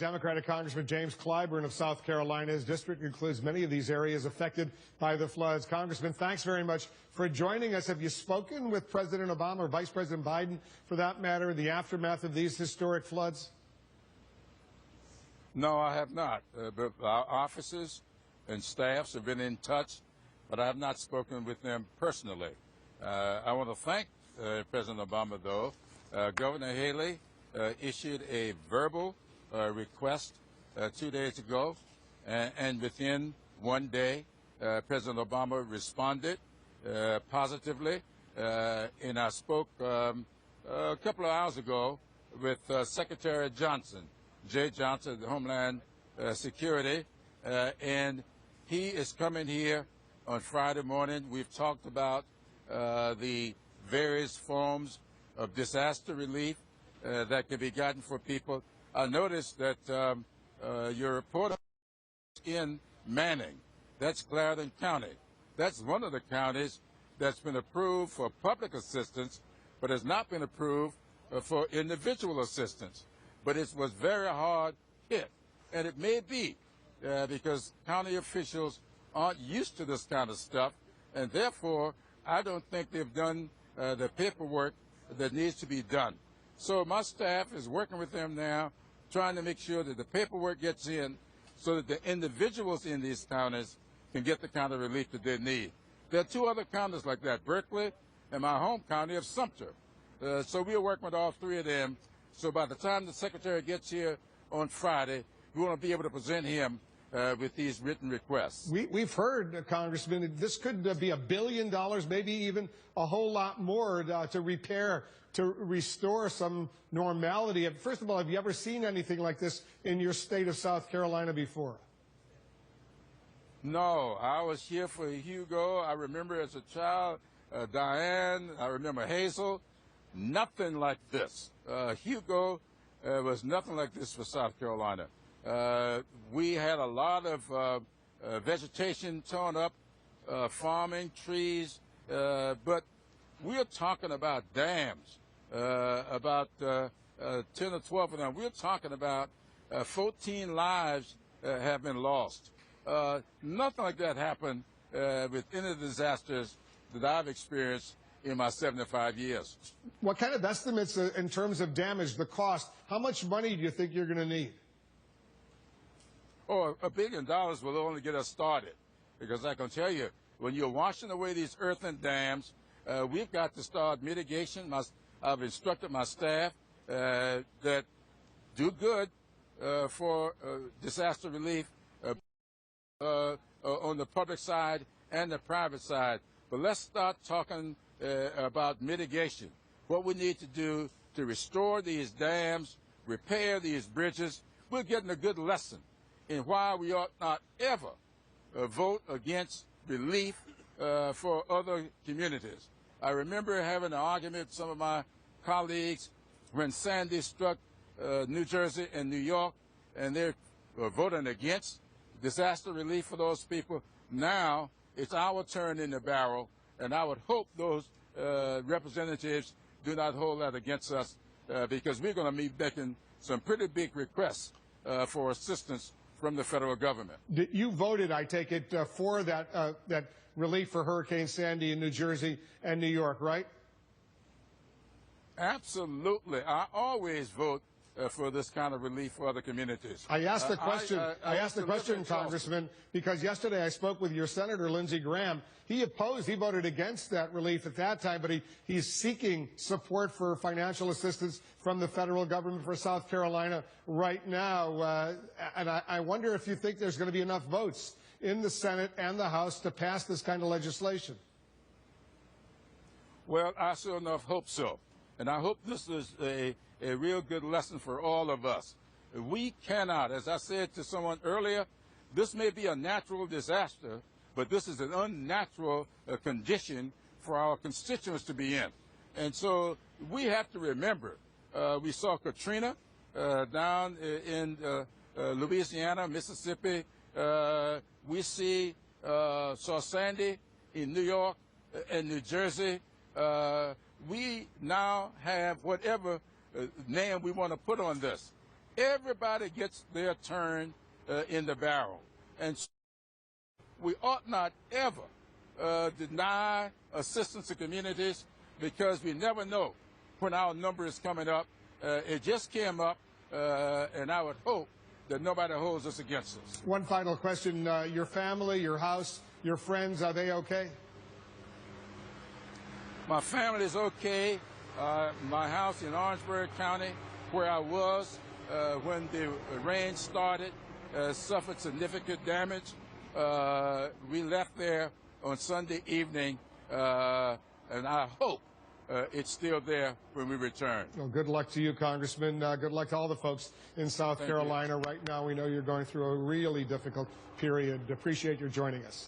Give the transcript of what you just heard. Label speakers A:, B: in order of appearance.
A: Democratic Congressman James Clyburn of South Carolina. His district includes many of these areas affected by the floods. Congressman, thanks very much for joining us. Have you spoken with President Obama or Vice President Biden, for that matter, in the aftermath of these historic floods?
B: No, I have not. But our officers and staffs have been in touch, but I have not spoken with them personally. I want to thank President Obama, though. Governor Haley issued a verbal request 2 days ago, and within one day, President Obama responded positively. And I spoke a couple of hours ago with Secretary Johnson, Jay Johnson, the Homeland Security, and he is coming here on Friday morning. We've talked about the various forms of disaster relief that can be gotten for people. I noticed that your reporter in Manning, that's Clarendon County. That's one of the counties that's been approved for public assistance, but has not been approved for individual assistance. But it was very hard hit, and it may be because county officials aren't used to this kind of stuff, and therefore I don't think they've done the paperwork that needs to be done. So my staff is working with them now, trying to make sure that the paperwork gets in so that the individuals in these counties can get the kind of relief that they need. There are two other counties like that, Berkeley and my home county of Sumter. So we're working with all three of them. So by the time the Secretary gets here on Friday, we want to be able to present him with these written requests.
A: We've heard, Congressman, this could be $1 billion, maybe even a whole lot more to repair, to restore some normality. First of all, have you ever seen anything like this in your state of South Carolina before?
B: No, I was here for Hugo. I remember as a child, Diane, I remember Hazel. Nothing like this. Hugo was nothing like this for South Carolina. We had a lot of vegetation torn up, farming, trees, but we're talking about dams, about 10 or 12 of them. We're talking about 14 lives have been lost. Nothing like that happened with any disasters that I've experienced in my 75 years.
A: What kind of estimates in terms of damage, the cost, how much money do you think you're going to need?
B: Oh, $1 billion will only get us started, because I can tell you, when you're washing away these earthen dams, we've got to start mitigation. I've instructed my staff that do good for disaster relief on the public side and the private side. But let's start talking about mitigation. What we need to do to restore these dams, repair these bridges. We're getting a good lesson in why we ought not ever vote against relief for other communities. I remember having an argument with some of my colleagues when Sandy struck New Jersey and New York, and they were voting against disaster relief for those people. Now it's our turn in the barrel, and I would hope those representatives do not hold that against us, because we're going to be making some pretty big requests for assistance from the federal government.
A: You voted, I take it, for that relief for Hurricane Sandy in New Jersey and New York, right?
B: Absolutely. I always vote for this kind of relief for other communities.
A: I asked the question, I asked the question, Congressman, because yesterday I spoke with your Senator, Lindsey Graham. He opposed, he voted against that relief at that time, but he's seeking support for financial assistance from the federal government for South Carolina right now. And I wonder if you think there's going to be enough votes in the Senate and the House to pass this kind of legislation.
B: Well, I sure enough hope so. And I hope this is a real good lesson for all of us. We cannot, as I said to someone earlier, this may be a natural disaster, but this is an unnatural condition for our constituents to be in. And so we have to remember, we saw Katrina down in Louisiana, Mississippi. We saw Sandy in New York and New Jersey. We now have whatever name we want to put on this. Everybody gets their turn in the barrel. And so we ought not ever deny assistance to communities, because we never know when our number is coming up. It just came up, and I would hope that nobody holds us against us.
A: One final question. Your family, your house, your friends, are they okay?
B: My family is okay. My house in Orangeburg County, where I was when the rain started, suffered significant damage. We left there on Sunday evening, and I hope it's still there when we return.
A: Well, good luck to you, Congressman. Good luck to all the folks in South Carolina. Right now, we know you're going through a really difficult period. Appreciate your joining us.